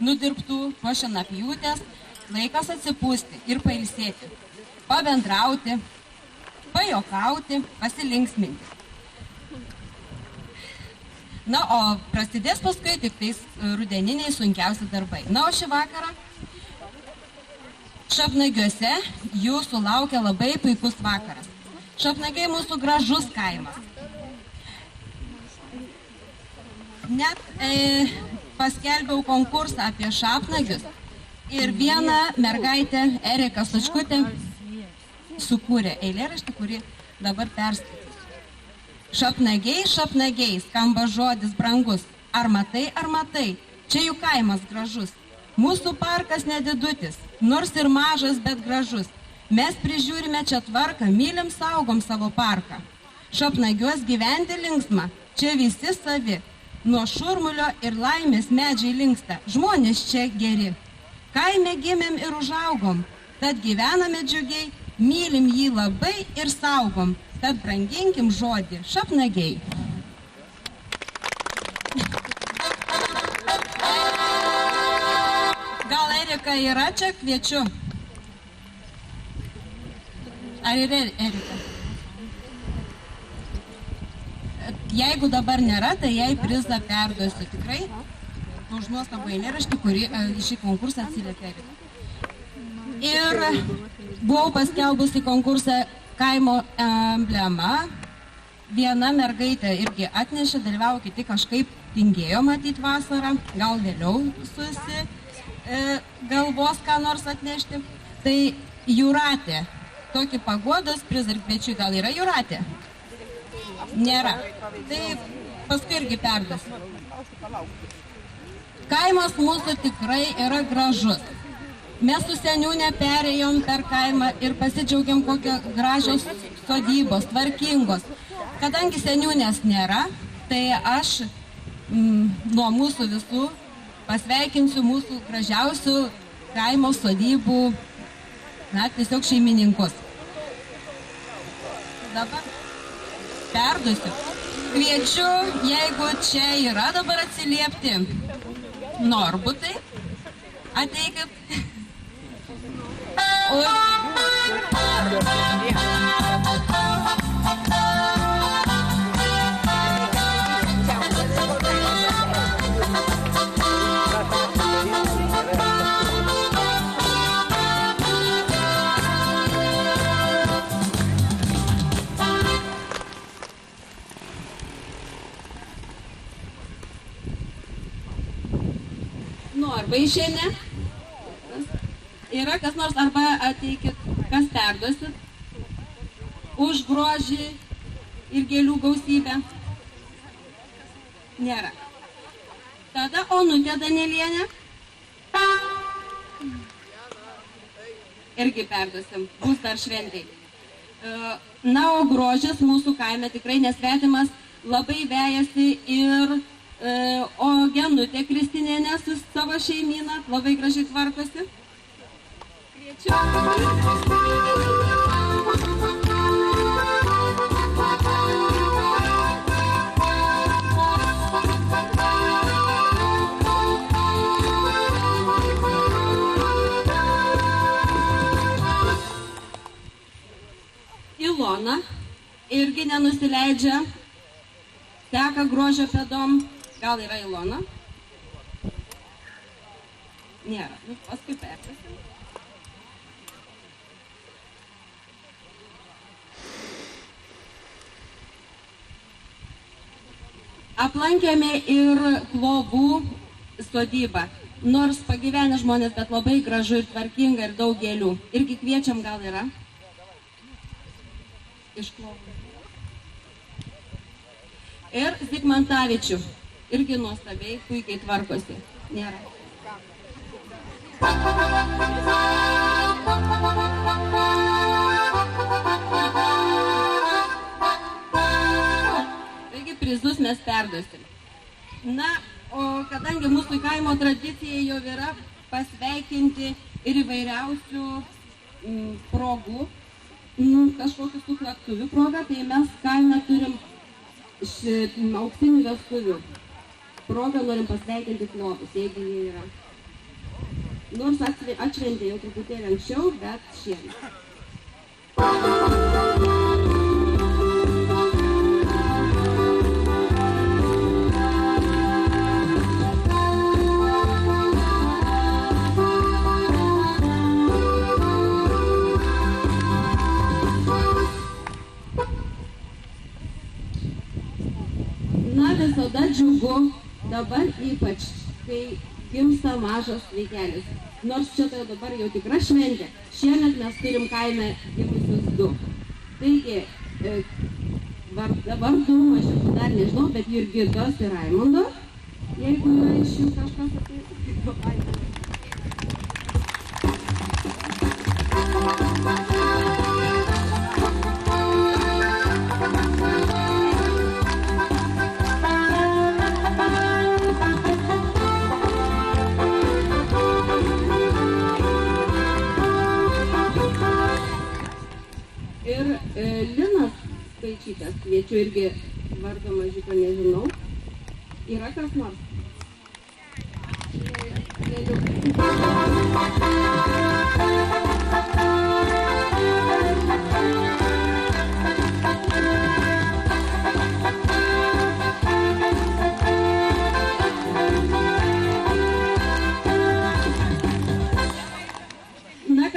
nudirbtų po šienapjūtės, laikas atsipūsti ir pailsėti, pabendrauti, pajokauti, pasilinksminti. Na, o prasidės paskui tik tais rudeniniai sunkiausi darbai. Na, o šį vakarą Šapnagiuose jūsų laukia labai puikus vakaras. Šapnagiai mūsų gražus kaimas. Net paskelbiau konkursą apie Šapnagius ir vieną mergaitę, Erika Stočkutė, sukūrė eilėraštį, kurį dabar perskaitysiu. Šapnagiai, šapnagiai, skamba žodis brangus. Ar matai, čia jų kaimas gražus. Mūsų parkas nedidutis, nors ir mažas, bet gražus. Mes prižiūrime čia tvarką, mylim, saugom savo parką. Šapnagiuos gyventi linksma, čia visi savi. Nuo šurmulio ir laimės medžiai linksta, žmonės čia geri. Kaime gimėm ir užaugom, tad gyvename džiugiai, mylim jį labai ir saugom, tad branginkim žodį šapnagiai. Gal Erika yra čia, kviečiu. Ar yra Erika? Jeigu dabar nėra, tai jai prizą perduosiu tikrai už nuostabų eilėraštį, kurį į šį konkursą atsiliepė Erika. Ir buvau paskelbusi konkursą kaimo emblema. Viena mergaitė irgi atnešė, dalyvavo, kiti kažkaip tingėjo matyti vasarą, gal vėliau galvos ką nors atnešti. Tai Jūratė, tokį paguodos prizą ir kviečiu, gal yra Jūratė? Nėra. Tai paskui irgi perduosiu. Kaimas mūsų tikrai yra gražus. Mes su seniūne perėjom per kaimą ir pasidžiaugiam kokią gražios sodybos, tvarkingos. Kadangi seniūnės nėra, tai aš nuo mūsų visų pasveikinsiu mūsų gražiausių kaimo sodybų, tiesiog šeimininkus. Dabar perduosiu. Kviečiu, jeigu čia yra dabar atsiliepti Norbutai, ateikit. Vaišienė. Yra kas nors, arba ateikit, kas perduosit už grožį ir gėlių gausybę. Nėra. Tada Onutė Danielienė. Irgi perduosim, bus dar šventai. Na, o grožis mūsų kaime tikrai nesvetimas, labai vejasi ir o Genutė Kristinėnė su savo šeimyną labai gražiai tvarkosi. Kviečiu. Ilona irgi nenusileidžia, teka grožio pėdom. Gal yra Ilona? Nėra. Paskui perduosim. Aplankėme ir Klobų sodybą. Nors pagyvenę žmonės, bet labai gražu ir tvarkinga ir daug gėlių. Irgi kviečiam, gal yra? Iš Klobų. Ir Zigmantavičių. Irgi nuostabiai, puikiai tvarkosi. Nėra. Taigi prizus mes perduosim. Na, o kadangi mūsų kaimo tradicija jau yra pasveikinti ir įvairiausių progų, kažkokių suklaktuvių progą, tai mes kaime turim auksinių vestuvių. Progą norim pasveikinti Klobus, jeigu jie yra. nors atšventė jau truputėlį anksčiau, bet šiemet. Visada džiugu, dabar ypač, kai gimsta mažas vaikelis. Nors čia tai dabar jau tikra šventė. Šiemet mes turim kaime gimusius 2. Taigi, vardų aš dar nežinau, bet Jurgitos ir Raimundo, jeigu yra iš jų kažkas atėjo. Linas Spaičytas, kviečiu irgi vardo mažiuko nežinau. Yra kas nors?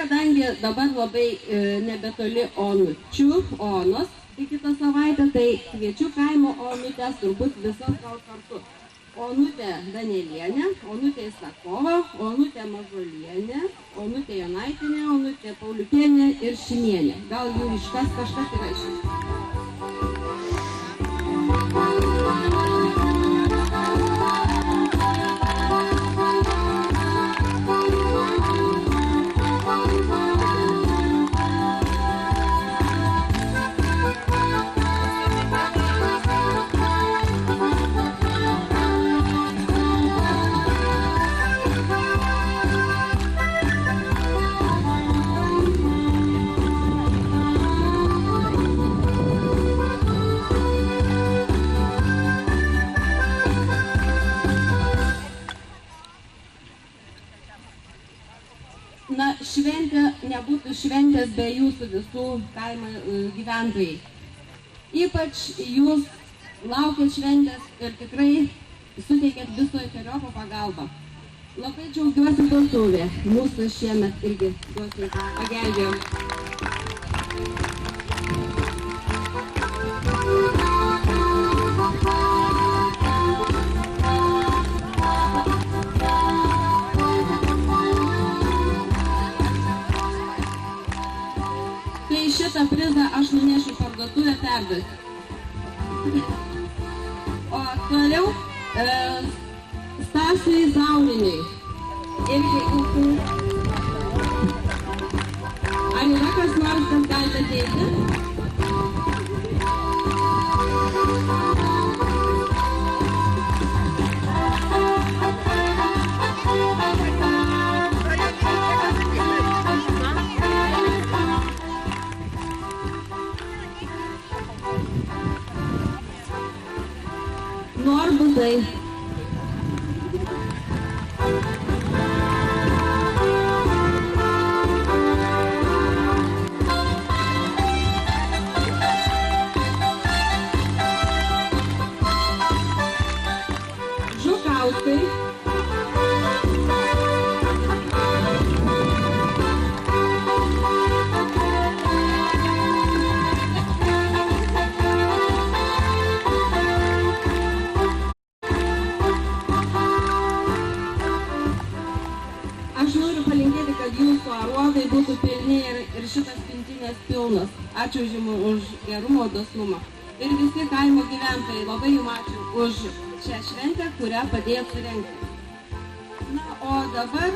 Kadangi dabar labai nebetoli Onos, tai kitą savaitę, tai kviečiu kaimo Onutės, turbūt visas gal kartu. Onutė Danielienė, Onutė Isakova, Onutė Mažulienė, Onutė Jonaitinė, Onutė Pauliukienė ir Šimienė. Gal jų kažkas yra iš jų. Šventė nebūtų šventės be jūsų visų kaimo gyventojai. Ypač jūs laukiat šventės ir tikrai suteikėt visokeriopą pagalbą. Labai džiaugiuosi duotuvė. Mūsų šiemet irgi duosiu pagelbėjo. Šitą prizą aš nunešiu į parduotuvę perduoti. O toliau Stasiui Zauriniui. Irgi ar yra kas nors, kas galite ateiti? Norbudai. Žukauskai. Jūsų aruodai būtų pilni ir šitas pintinės pilnas. Ačiū už gerumo, dosnumą. Ir visi kaimo gyventojai, labai jums ačiū už šią šventę, kurią padėjo surengti. Na, o dabar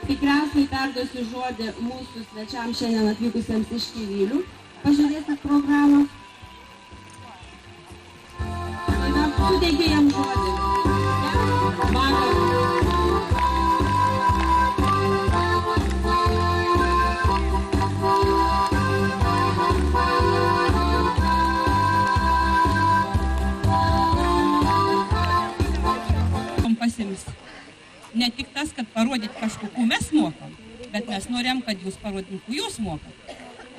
tikriausiai perduosiu žodį mūsų svečiams šiandien atvykusiems iš Kyvylių. Pažiūrėsit programą. Tada suteikiu jam žodį. Vakar. Pasims. ne tik tas, kad parodyti kažkokių mes mokam, bet mes norėjom, kad jūs parodintų jūs mokam.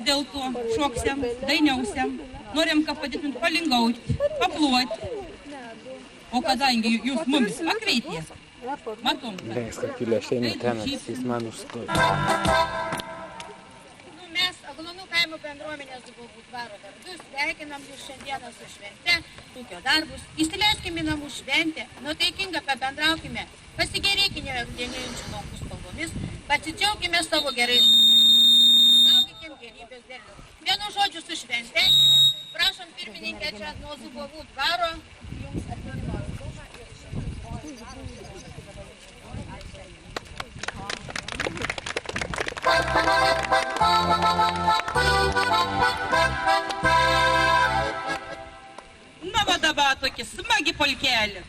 Dėl to šoksiam, dainiausiam, norėjom, kad padėtumėt palingauti, paploti. O kadangi jūs mumis pakreitės, matom, kad... Mes, Aglonų kaimo bendruomenės Zubovų dvaro vardu, sveikinam jūs šiandieną su švente, ūkio darbus, įsileiskime į namų šventę, nuotaikinga pabendraukime, pasigėrėkime dienėjančių laukų spalvomis, pasidžiaugime savo gerais, saugikim gerybės derlių. Vienu žodžiu su švente, prašom pirmininkę čia nuo Zubovų dvaro, jums atminimo. Na va dabar tokį smagi polkelį.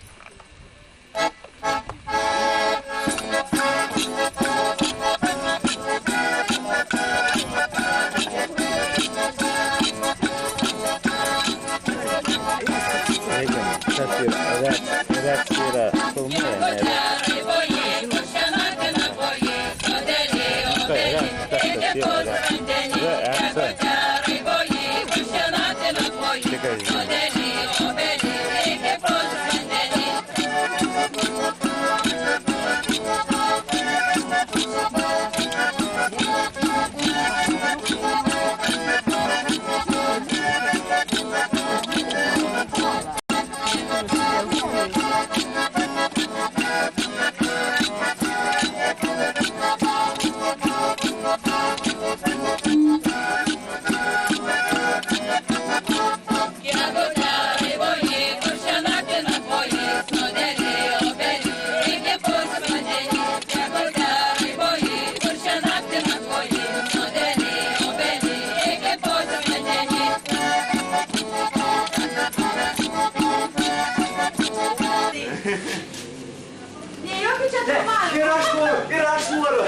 Ir aš noriu.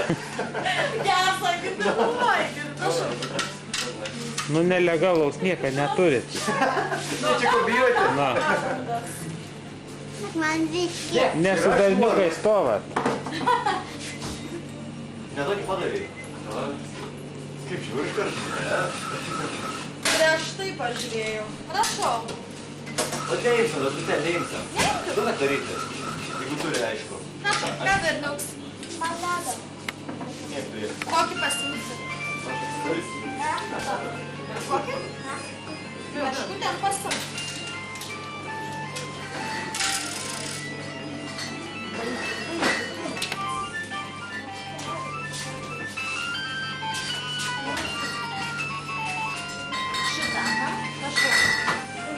Nu, nelegalaus nieko neturit. Nu, čia ko bijoti? Na. Man reikia. Nesu darniukai stovat. Netokį padarėjai. Kaip žiūri iš karto? Prieš tai pažiūrėjau. Prašau. O neimsim, tu ten neimsim. Tu nedaryti. Jeigu turi, aišku. Prašau, ką darniuks? Man ledo. Niek tu jie. Kokį pasimsi? Kokį? Kažku ten pasim. Šitą, aha? Prašau.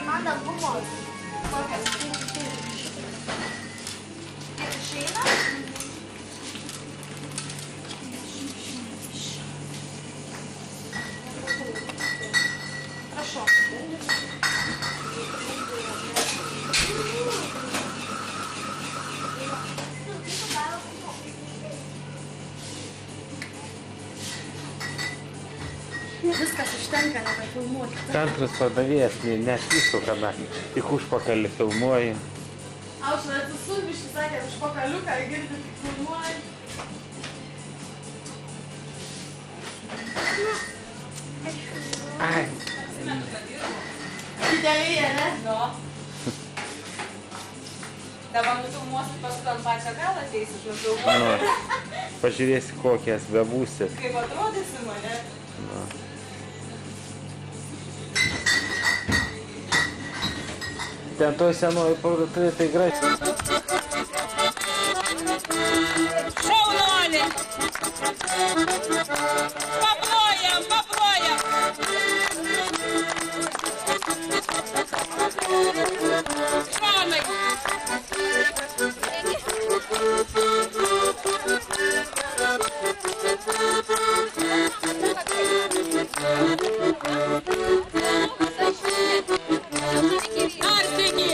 Man dar gumos. Kokias? Ir išeina? Prašau. Viskas užtenka, nebefilmuoti. Centras padavėjas net įsukame, tik užpakalį filmuoji. Aušra atsisubiškai sakė, užpakaliuką girdi, tik filmuoji. Ai. Idealiai, ne? Nu. Dabar nufilmuosit paskui ant pačią galą ateisit nufilmuoti. Nu, pažiūrėsi, kokias bebūsit. Kaip atrodysi mane? Nu. Ten toj senoji parduotuvė tai gražiai. Šaunuolį! Paplojam, paplojam! Šonai! Ar sveiki!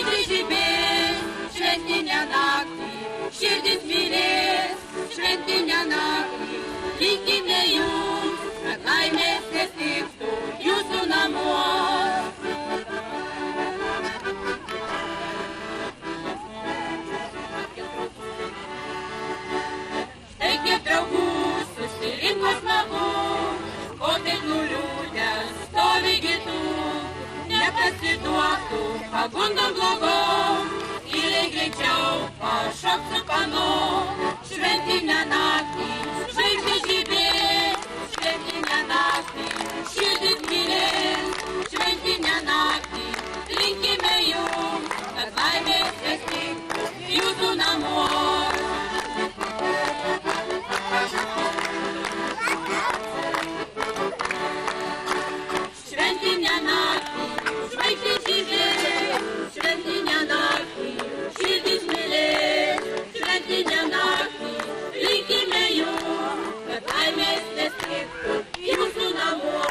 žvaigždės žibės, šventinę naktį, širdis mylės, šventinę naktį, linkime jums, kad laimės nestiktų jūsų namuos. Štai kiek draugų susirinko smagu, o taip nuliūdęs stovi kitų, nepasiduotų pagundom blogom, įlei greičiau pašok su panu, šventinę naktį, žvaigždės žibės, šventinę naktį, širdis mylės, šventinę naktį, linkime jums, kad laimės nestiktų jūsų namuos. Šventinę naktį, žvaigždės žibės, šventinę naktį, širdis mylės, šventinę naktį, linkime jums, kad laimės nestiktų jūsų namuos.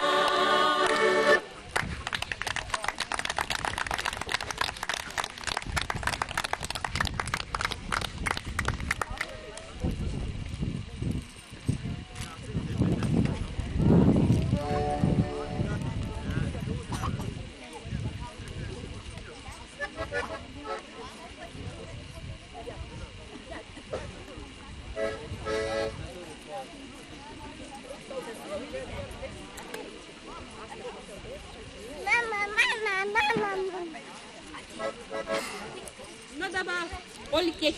Nu dabar, polkė.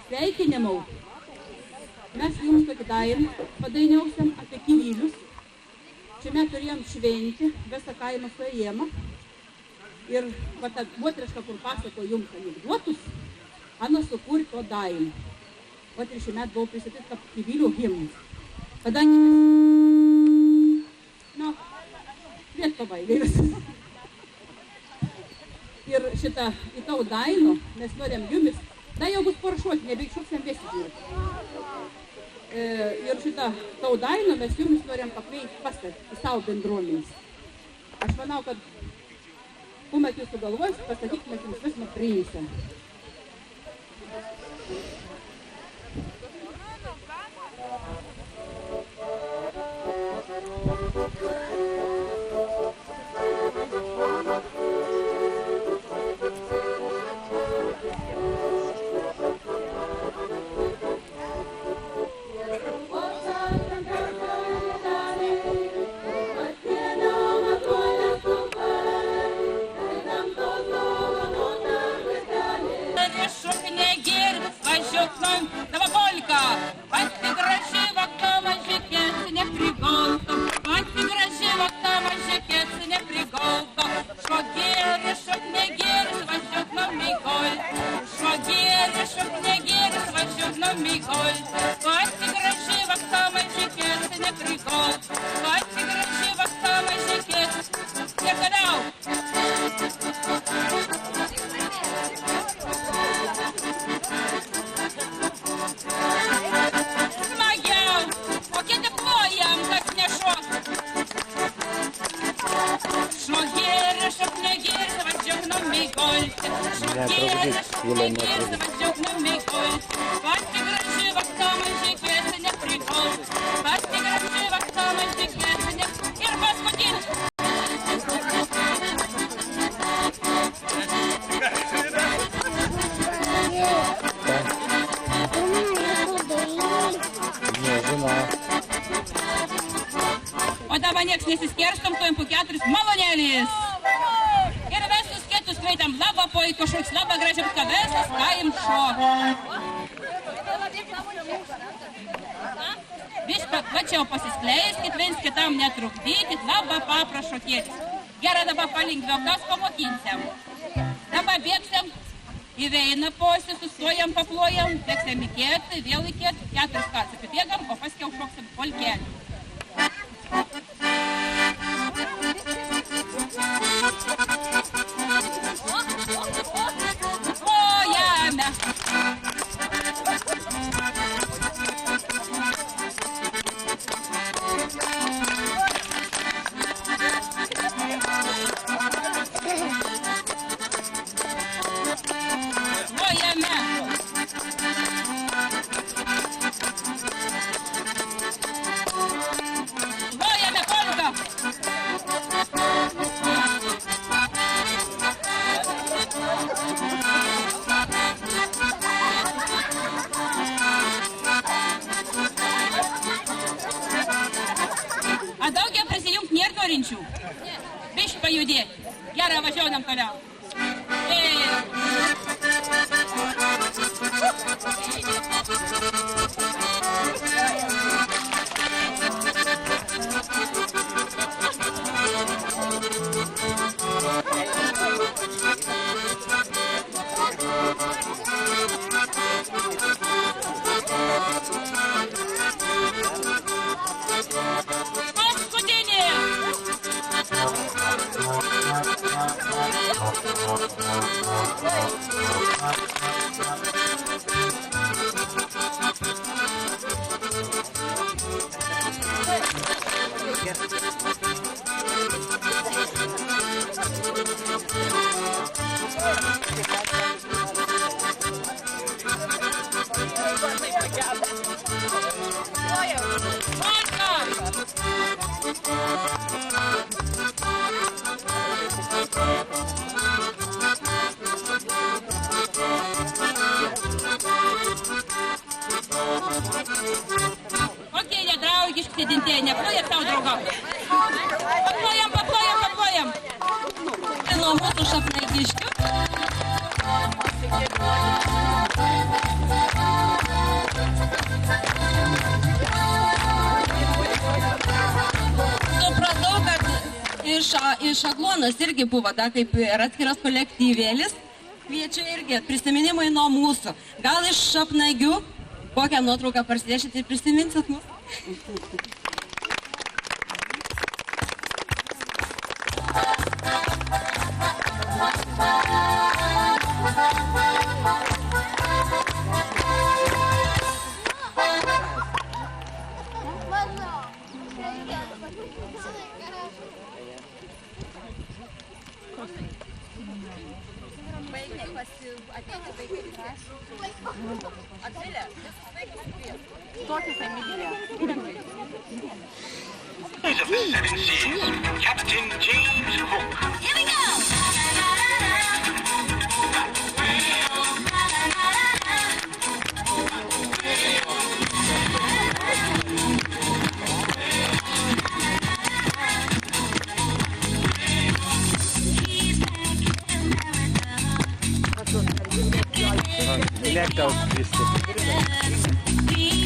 Sveikinimau. Mes jums tokį padainiausiam apie gyvylius. Čia mes turėjom šventį, visą kaimą suėjimą. Ir va ta moteriška, kur pasako jums anekdotus, Ana sukūrė to dainą. Va ir šį metą buvau pristatyti kaip gyvylių himnas. Kadangi liet pabaigai visą. Ir šitą į tau dainą mes norėjom jumis. Da jau bus parašuoti, nebeikščiausiam vėsižiūrėti. Ir šitą tau dainą mes jumis norėjom pakreipti pastatyti į savo bendruomenės. Aš manau, kad kuomet jūs sugalvojus, pastatyti mes jums vismą priimsim. Neprigolto, Netrukdyk, Julija, netrukdyk. Ir paskutinis. Nežinau. O dabar nieks nesiskerstom, tuojam po 4 malonėlis. Ir visus kitus kvietam labą poiko šūks, labą gražiam, kad visas paim šokti. Višką plačiau pasiskleiskit, viens kitam netrukdykit, labą paprašokėtis. Gerai, dabar palengviau, kas pamokinsiam. Dabar bėgsim į veiną posį, sustojam, paplojam, bėgsim į kietą, vėl į kietą, 4 kartus apibėgam, o paskiau šoksim polkelį. Plojame. Plojame polką. A daugiau prisijungt nėra norinčių? Biškį pajudėti. Gerai, važiuojam toliau. Paskutinį. Kokie jie draugiški sėdintieji, neplojat tau draugam. Paplojam. Tai nuo mūsų šapnaigiškių. Supratau, kad iš Aglonos irgi buvo, da, kaip ir atskiras kolektyvėlis. Kviečiu irgi prisiminimai nuo mūsų. Gal iš šapnaigių kokią nuotrauką parsidėšit ir prisiminsit mus? Captain James Hook. Here we go! Lėktaus visi. Mine.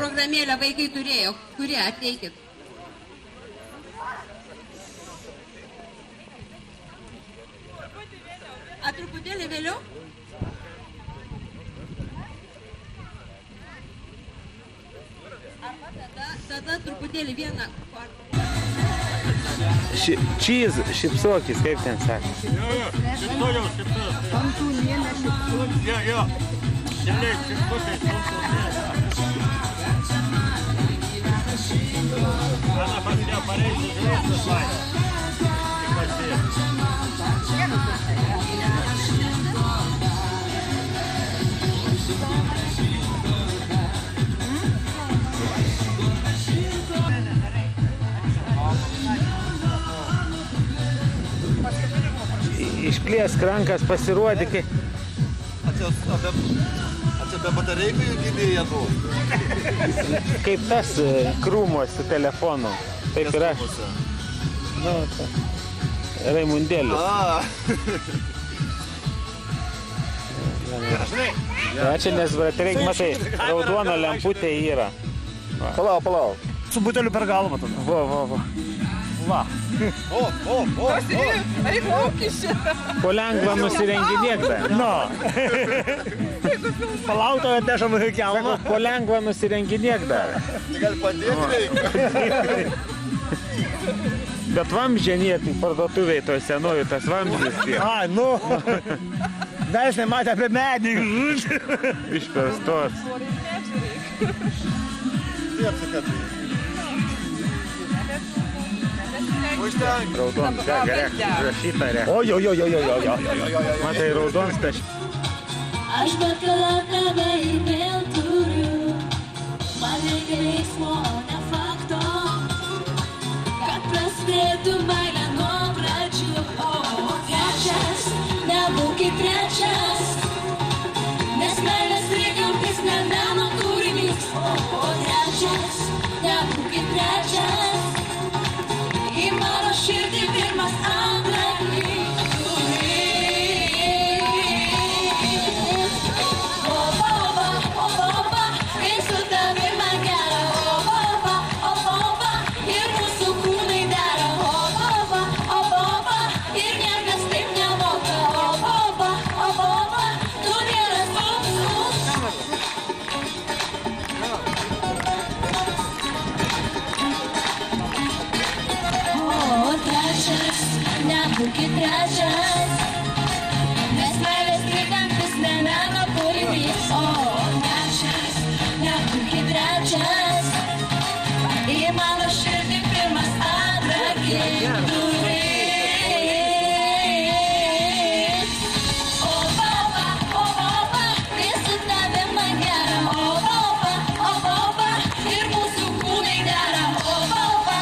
Programėlę vaikai turėjo, kurie ateikit. A truputėlį vėliau? Tada truputėlį vieną kartą. Cheese, šipsokis, kaip ten sakė? Jo, šipsojau. Antūnienė šipsojau. Jo. Dėliai, šipsojau. Она пошла порейся, живется с вами. Išplėsk rankas, pasirodyk. Be batareikų jų gydėja buvo. Kaip tas krūmos su telefonu. Taip yra. Nu, Raimundėlis. Ačiū, nes batareik, matai, raudono lemputė yra. Palau. Su buteliu per galvą tada. Va. Va. Eik laukis šitą. Po lengvą nusirenginėk dar. Palauk, tave atnešam į kelmą. Po lengvą nusirenginėk dar. Gal padėti reikia? Bet vamžinėti parduotuviai to senojų, tas vamžis. Ai, nu. Dar jis nematė apie medį. Išperstos. Taip, kad... Raudons, gerek, rašyta rek. Jo. Matai, raudons taš. Aš bekalą tave ir vėl turiu. Man reikia veiksmo, o ne fakto. Kad prasidėtų meilė nuo pradžių. O trečias, nebūkit trečias. Nes meilės reikiantis ne meno kūrinys. O trečias, nebūkit trečias. Į mano širdį pirmas antraklis. O boba, kai su tavim man gera. O boba, ir mūsų kūnai dera. O boba, ir niekas taip nemoka. O boba, tu geras toks. Trečias, nebūkit trečias. Nes meilės trikamtis ne meno kūrinys. O trečias, nebūkit trečias. Į mano širdį pirmas antraklis durys. O boba, kai su tavim man gera. O boba, ir mūsų kūnai dera. O boba,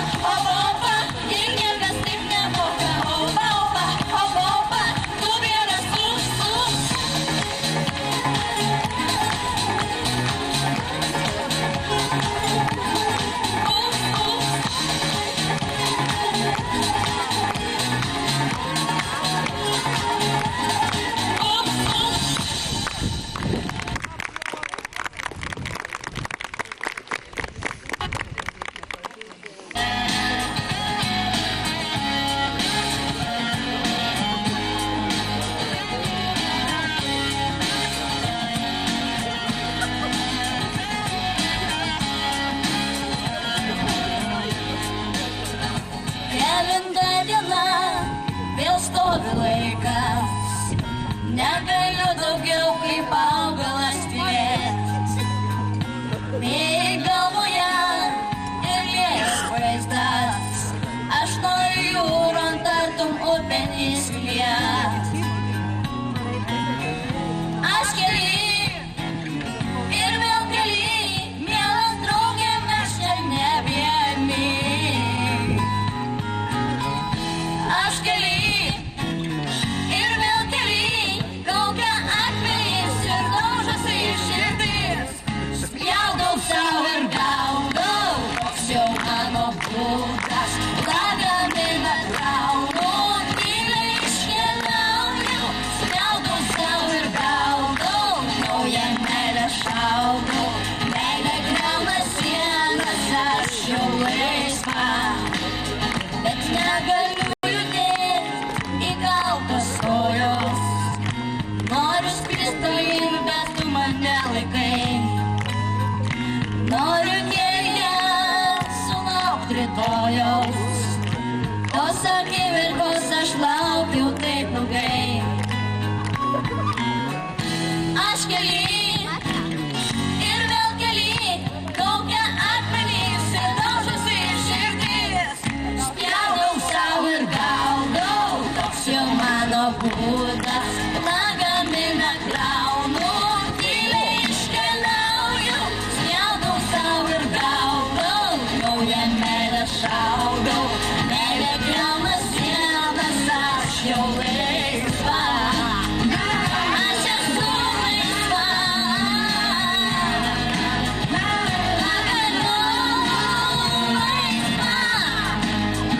baudas, lagaminą kraunu, tyliai iškeliauju, spjaudau sau ir gaudau, naują meilę šaudau, meilė griauna sienas, aš jau laisva, bet negaliu judėti įgautos kojos, noriu skristi ir bet tu mane laikai. Noriu kelyje sulaukti rytojaus, tos akimirkos aš laukiau taip ilgai. Aš kely ir vėl kely, kaukia akmenys ir daužosi širdis. Spjaudau sau ir gaudau, toks jau mano būdas, lagaminą kraunu, tyliai iškeliauju, spjaudau sau ir gaudau, naują meilę šaudau, meilė griauna sienas, aš jau laisva, aš esu laisva, pagaliau laisva,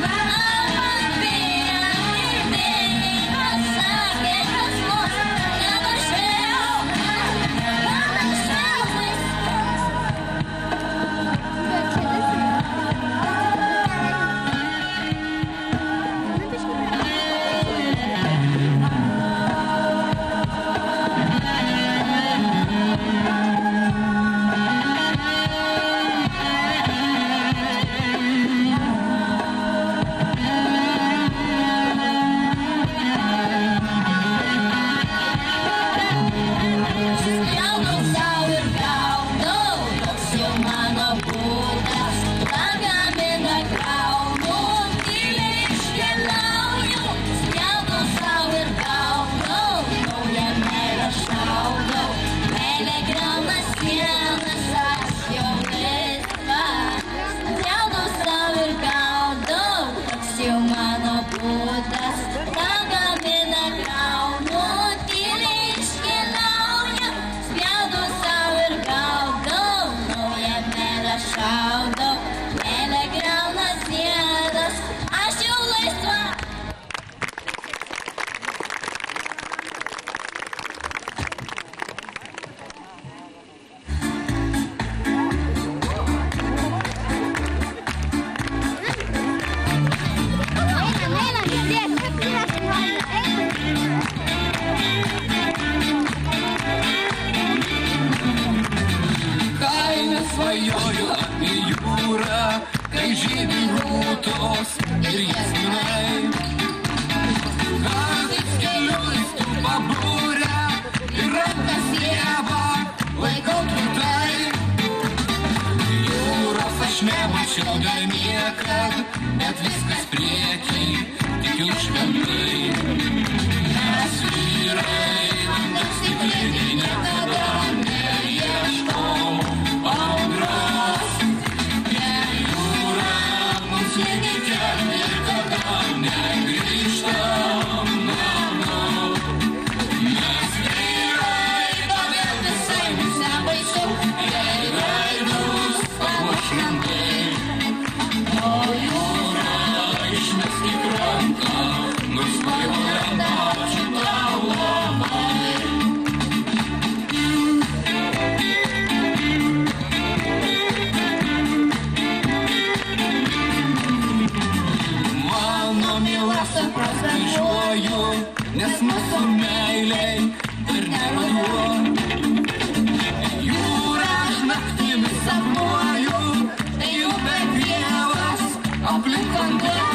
man bija girdėjai pasakė, kas mus nenušvėl, spjaudau sau ir gaudau, toks jau mano būdas, lagaminą kraunu, tyliai iškeliauju, spjaudau sau ir gaudau, naują meilę šaudau, meilė griauna sienas, aš jau laisva, spjaudau sau ir gaudau, toks jau mano būdas, lagaminą kraunu, tyliai iškeliauju, spjaudau sau ir gaudau, naują meilę šaudau, meilė griauna sienas, aš jau laisva. Kaime svajoju apie jūrą, kai žydi rūtos ir jasminai. Kartais kelius tu pabūrę ir rankas jėva laikau tvirtai. Jūros aš nemačiau dar niekad, bet viskas priekį, tikiu šventai. Mes vyrai, vandens stikliniai niekada neieškom audros. Jei jūra mums lygi kelių, niekada negrįžtam namo. Mes vyrai, todėl visai mums nebaisu, jei veidus papuoš šventai. O jūra išmesk į krantą, nors kvailą ačiū tau labai. Mano miela supras važiuoju, nes mūsų meiliai ir neruduo. Jūrą aš naktimis sapnuoju, tai upė pievas aplink vanduo.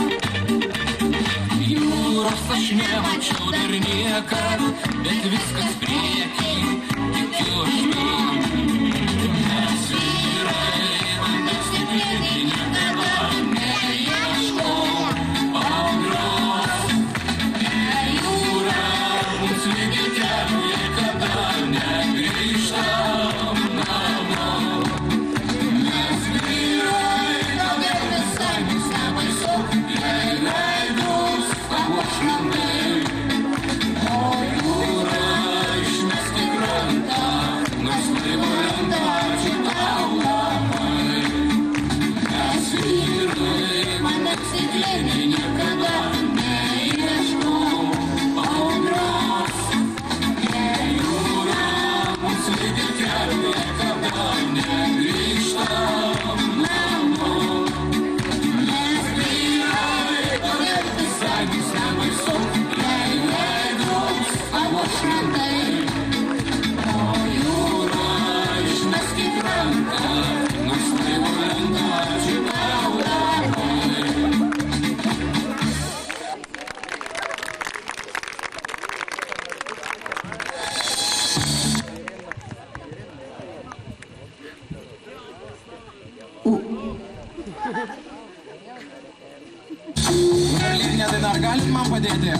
Jūros aš nemačiau dar niekad, bet viskas priekį, tikiu aš tuo. Mes vyrai, vandens stikliniai niekada neieškom audros. Jei jūra mums lygi kelių, niekada negrįžtam namo. Mes vyrai, todėl visai mums nebaisu, jei veidus papuoš šventai. O jūra išmesk į krantą, nors laivo stiklinį niekada neieškau audros. Jei jūra mums lydi kelių, niekada negrįžtam namo. Mes vyrai, todėl visai mums nebaisu, jei veidus abu šventai. O jūra išmeskit ranką, nors laivo lenta žinau darbai. Berlyne, tai dar galit man padėti?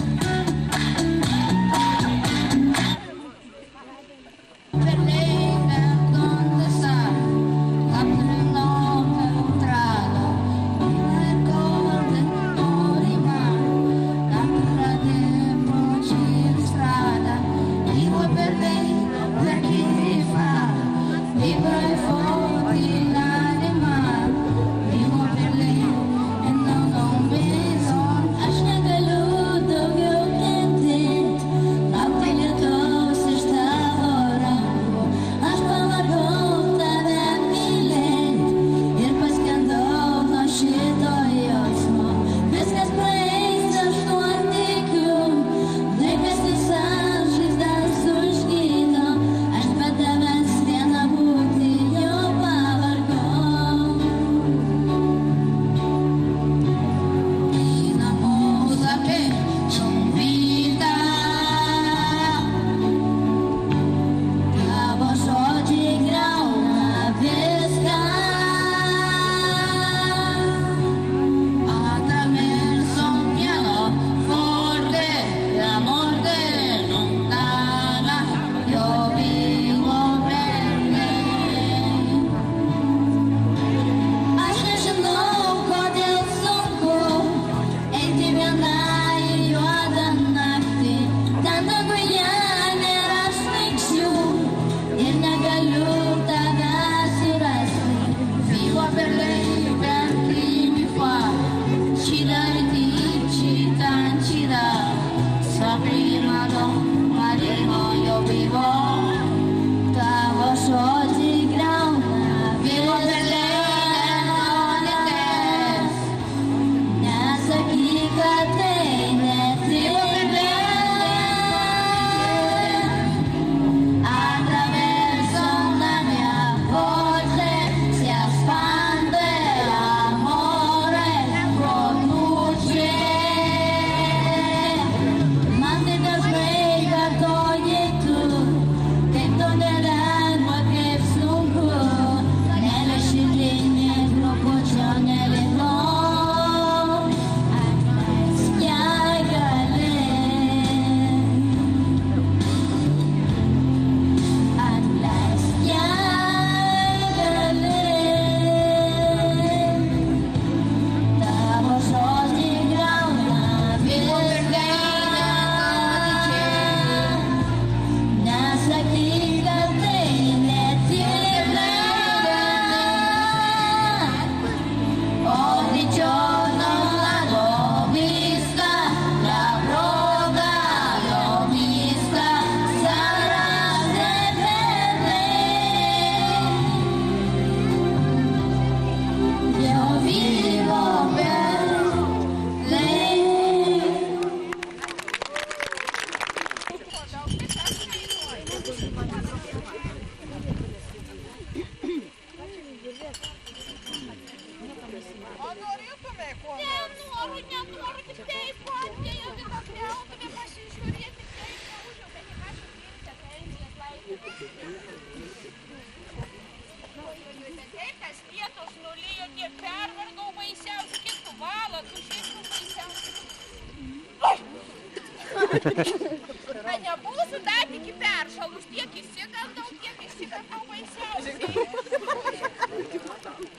Kad nebūsiu dar tik peršalus, tiek įsigandau, tiek įsigandau baisiausiai.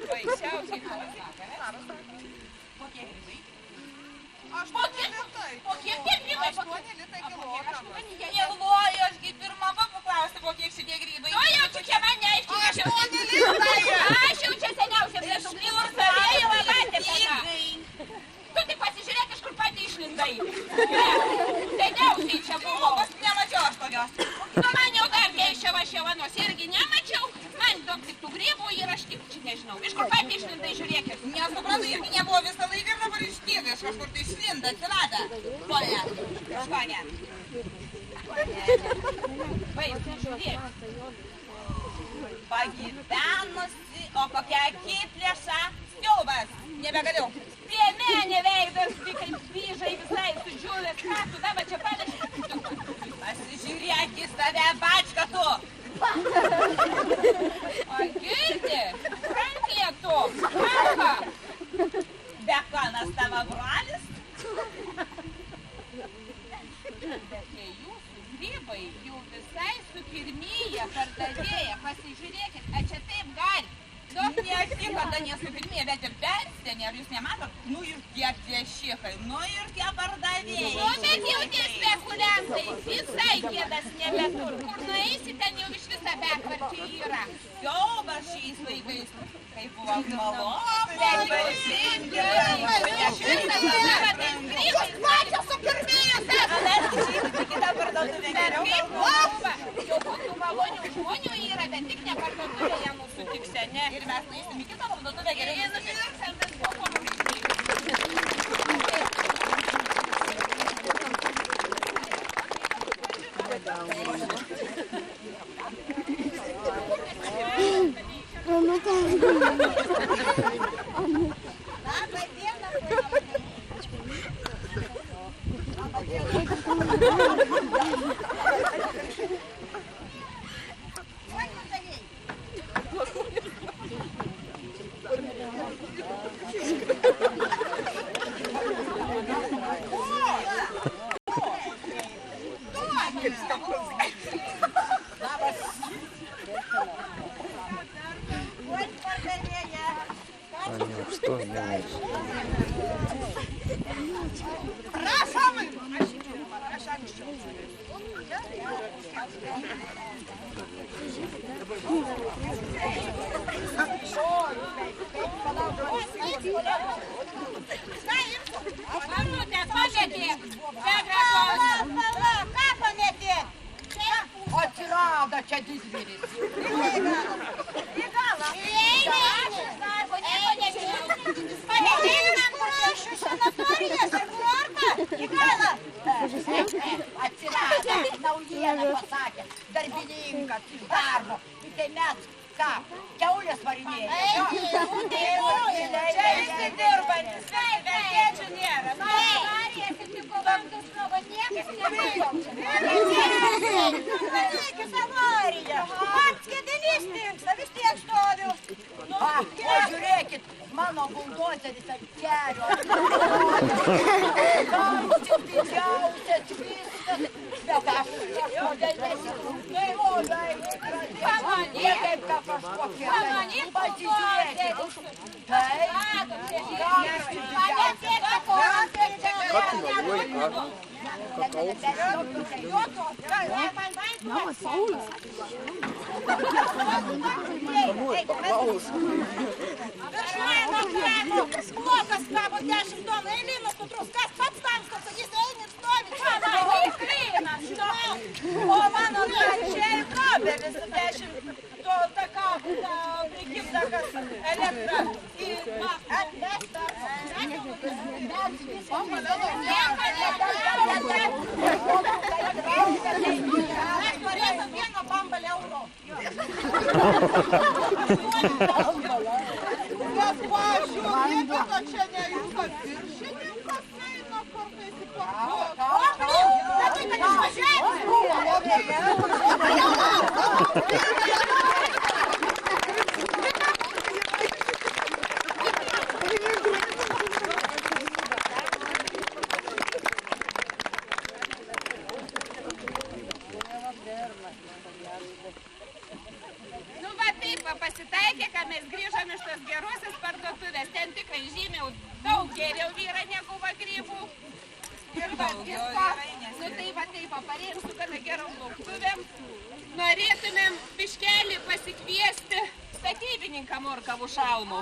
Baisiausiai. Po kiek grybai? Po kiek tie grybai? 8 litai kilogramą. Neloju, aš kaip ir mama paklausti, po kiek šitie grybai. O jau tu čia man neaiškini. 8 litai. Aš jau čia seniausia prieš užlyvus. Jau alatė pena. Seniausiai čia buvo, nemačiau aš tokios. Nu, man jau dar keišia vašėvanos irgi nemačiau. Man daug tik tų grybų ir aš tik nežinau. Iš kur pati išlindai, žiūrėkit. Nesuprantu, irgi nebuvo visą laiką ir dabar iškyga, iš kažkur tai išlinda, atsirada. Ponia, Ponia. Vaizdu, žiūrėk. Pagyvenusi, o kokia akiplėša. Siaubas, nebegaliu. Prie menė veidas, kaip vyžai visai sudžiūvęs. Ką tu dabar čia panaši? Pasižiūrėk į save, bačka tu. O girdi, rankė tu, ranka. Bekanas tavo brolis. Bet tie jūsų grybai jau visai sukirmyje pardavėja. Pasižiūrėkit, a čia taip gali. Daug neatikada nesukirmyje, bet ir benstenė, ar jūs nematot? Nu ir kiek tie šikai, nu ir tie pardavėjai. Nu, bet jau tie spekuliantai, visai kėdas nebetur. Kur nueisi, ten jau iš visą bekvarčiai yra. Siaubas šiais laikais, kaip buvo malonu. Bet jau šiandien, prieš visą padarą, tais grybais. Pačio sukirmėjus, į kitą parduotuvę geriau. Kaip buvo, jau kokių malonių žmonių yra, bet tik ne parduotuvėje mūsų tikse, ne? Ir mes nueisim į kitą parduotuvę geriau. Ir nupirksim tas buvo. Atsirado čia didvyris. Į galą. Atsirado, naujieną pasakė, darbininkas iš darbo. Tai mes ką, kiaulės varinėja. Čia visi dirbantis, bet tėčių nėra. Marijas ir tik komandos nuogo niekas nebijo. Nereikis avarija. Pats skėdinys tinksta, vis tiek stoviu. O žiūrėkit, mano buldozeris ant kelio. Kamštis didžiausias viskas. Bet aš kažkodėl nesiklausiu. Pamanyk, kaip ką kažkokie. Pamanyk, pasižiūrėkit. Taip, kamštis didžiausias. Mama, Saulis. Blokas kabo 10 tonų, eilinas nutrus, kas pats tamskas, sakys, eini stovi, čia, eilinas, o mano čia ir kabelis 10 to taka prikimdakas elektra į atvestą. Aš norėtų vieną bambalį euro. Bet pažiūrėkite, kad čia ne jūs viršininkas eina kartais į parduotuvę. Bet tai, kad išvažiavimas buvo. Nu va taip, pasitaikė, kad mes grįžom iš tos gerosios parduotuvės. Ten tikrai žymiau daug geriau yra negu va grybų. Ir va, nu tai va taip, parėjom su gana gerom lauktuvėm. Norėtumėm biškelį pasikviesti statybininką Morkavų šalmų.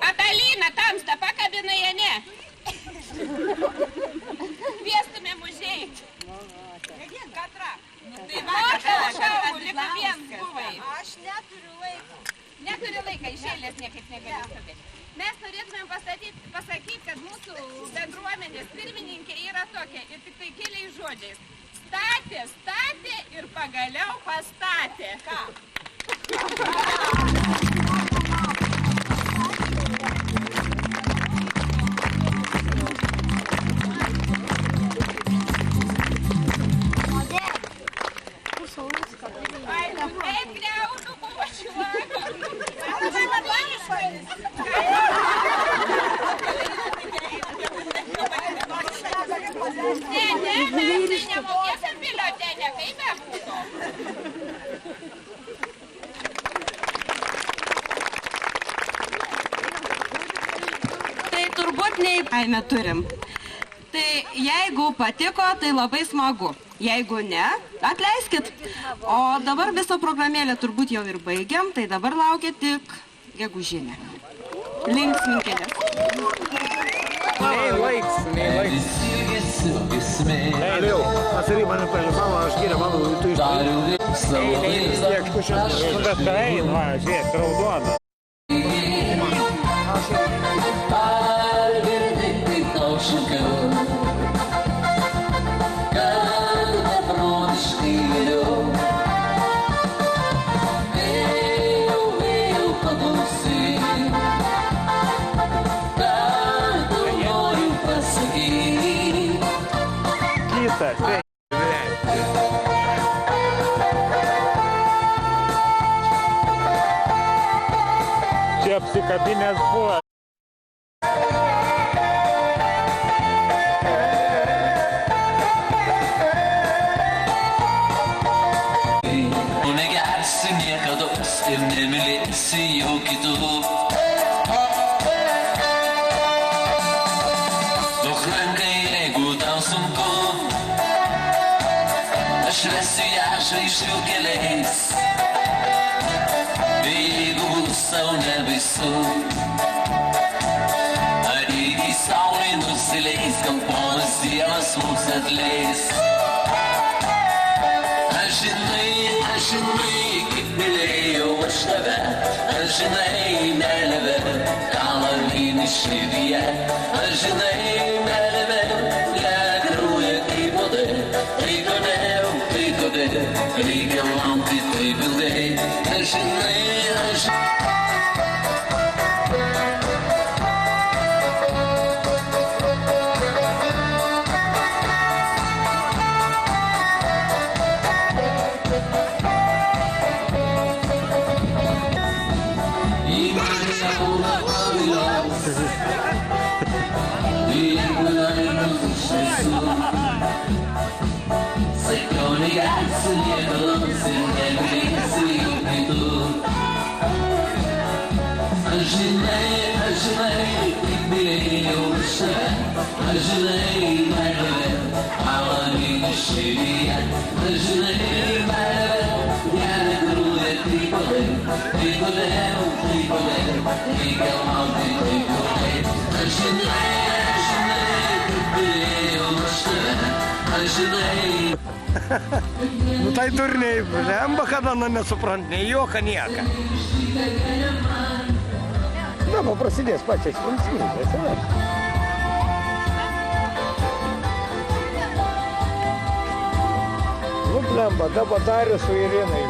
Adalina, tamsta, pakabinai, ne? Kviestumėm bendruomenės pirmininkė yra tokia ir tik tai keliais žodžiais. Statė, statė ir pagaliau pastatė. Ką? Tai turbūt neįpaime turim. Tai jeigu patiko, tai labai smagu. Jeigu ne, atleiskit. O dabar visą programėlę turbūt jau ir baigiam, tai dabar laukia tik gegužinė. Linksminkėlės. Nei laiks. Liu, pasary mane palimavo, aš gyrė mano tu iš tiek kušiam. Bet tai, va, žiūrėk, raudona. Čia apsikabinės buvo. Negersi niekados ir nemylėsi jau kitų. Duok ranką, jeigu tau sunku, aš vesiu ją žvaigždžių keliais. Jeigu bus sau nebaisu, ar iki saulė nusileis, gal ponas Dievas mums atleis. Aš žinai, kaip mylėjau aš tave, aš žinai, meilė, kalavynį širdyje, aš žinai, meilė, krauja kaip uodai, tai kodėl, reikia laukti taip ilgai, aš žinai, aš žinai, kaip mylėjau aš tave, aš žinai, meilė, kalavynį širdyje, aš žinai, meilė, krauja kaip uodai, tai kodėl, reikia laukti taip ilgai, aš žinai, kaip mylėjau aš tave, aš žinai. Nu tai turniai, lemba, kada nesuprant, nei juoka nieka. Na, prasidės pačiais linksmybės. Nu, lemba, dabar darė su Irinai.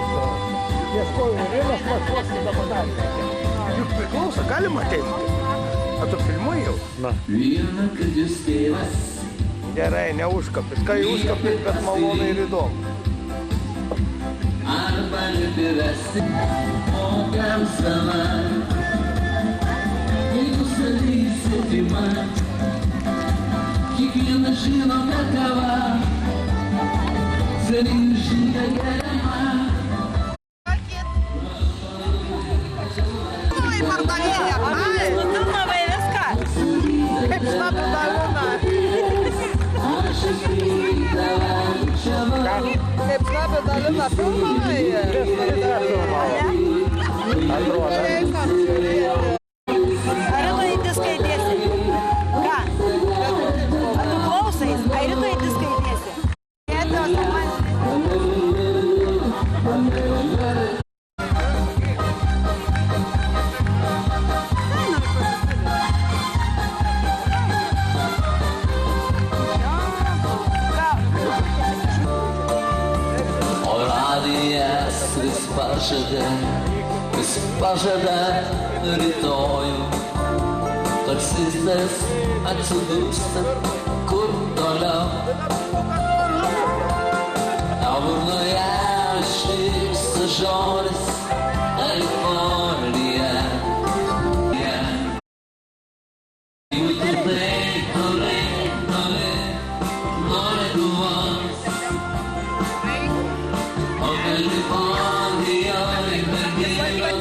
Ieškoju Irinas, Maskvos dabar darė. Juk priklauso, galima teikti. A tu filmuoji jau? Na. Gerai, neužkapis. Kai užkapis, bet malonai ir įdomu. Arba nepivesi, o kam sama. Jeigu salysi man, kiekvienas žino, kad kava, salinžinė geriama. Oi, pardavėja, ai, nufilmavai viską. Kaip šlapia dalūna. Kaip šlapia dalūna filmavai. Ar tu eiti skaitėsi? Ką? Ar tu klausais? Ar tu eiti skaitėsi? pažada rytojų. Taksistas atsidūsta, kur toliau. Tau burnoje šypsta žodis Kalifornija. Jų taip toli, nuo Lietuvos. O Kalifornijoje merginos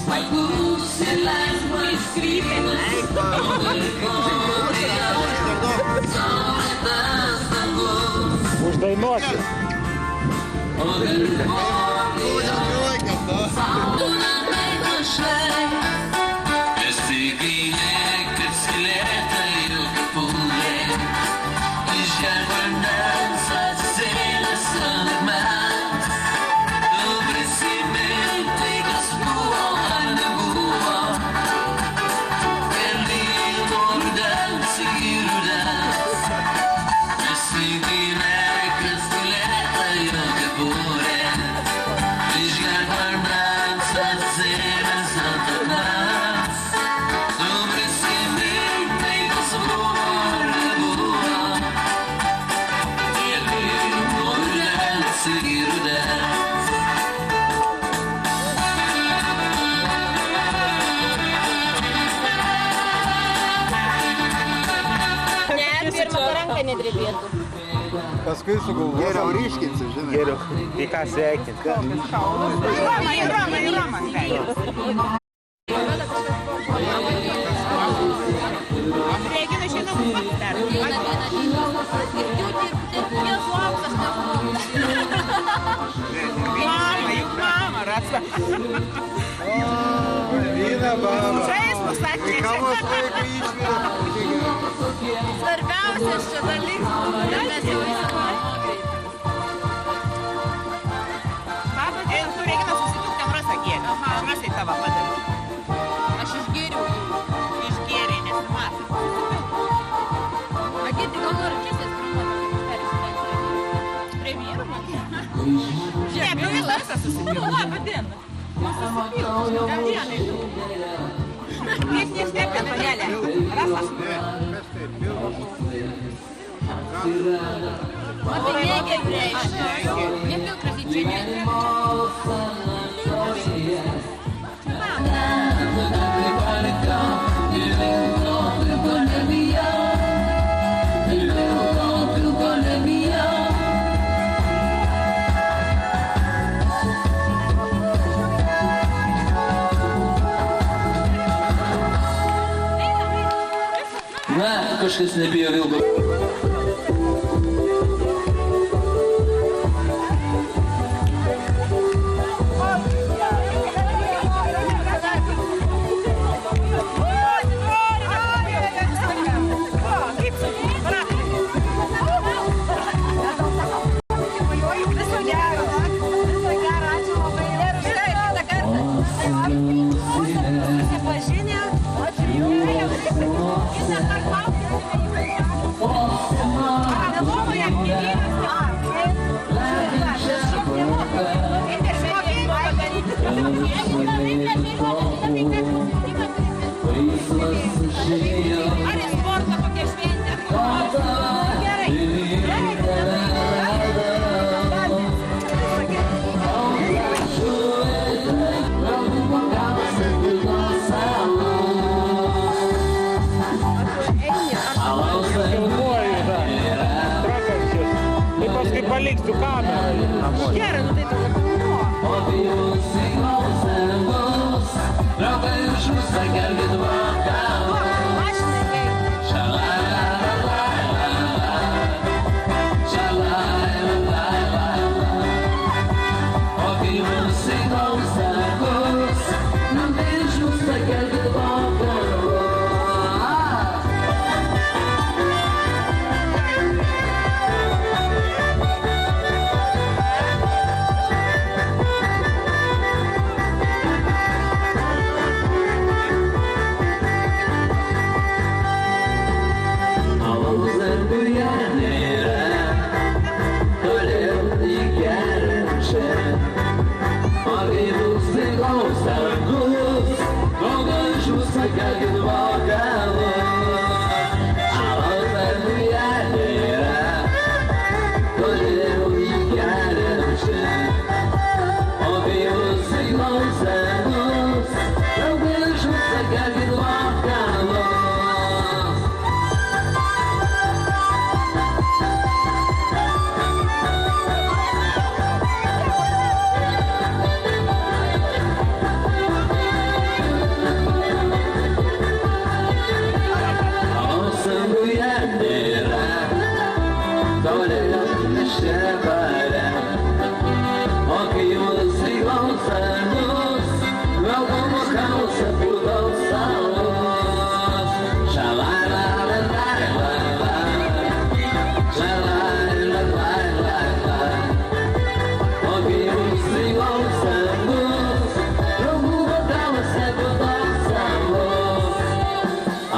smagus ir laisvas kryptis. O Kalifornijoje saulėtas dangus. Uždainuoti. O Kalifornijoje saulėtai dušai. Estiginė, kad skylėta jų kepurė. Išgerk vandens atsėlės ant akmens. Tu prisimink tai, kas buvo ar nebuvo. Vėlyvo rudens iki rudens. Estiginė, kad skylėta jų kepurė. Išgerk vandens atsėlės ant akmens. Tu prisimink tai, kas buvo ar nebuvo. Vėlyvo rudens iki rudens. Pirmą ranką nedrebėtų. Paskui sugalvosiu. Geriau ryškinsi, žinai. Geriau. Tai ką sveikinti? Į Romą. Regina šiandien pats dar. Mama, rasa. Vyna, baba. Čia jis pasakė. Tai kavos vaikų išvira. Svarbiausias čia dalykas. Mes jau įsivaizduojame. Baba, tu Regina susitik, ten rasa gėrė. Rasai tavo padarė. Aš išgėriau. Išgėrė, nesimatai. Agėti, gal nori čia sėsprimuoti? Prie vyrų, man. Ne, prie visą susitik. Labą dieną. Gal dienai tu. Niek nestepė, panelė. Rasas. Matai, negėm reiškia. Nepilk rasyčiai, negėm. Na, kažkas nebijo ilgo. Ar į sportą kokią šventę? Gerai. Tai paskui paliksiu kamerą. Gerai, nu tai tu Saulė šepare, o kai jūs įgaus argus, valgomo kausą pūdaus salos. Šalai-lai-lai-lai-lai, šalai-lai-lai-lai-lai, o kai jūs įgaus argus, valgomo kausą pūdaus salos.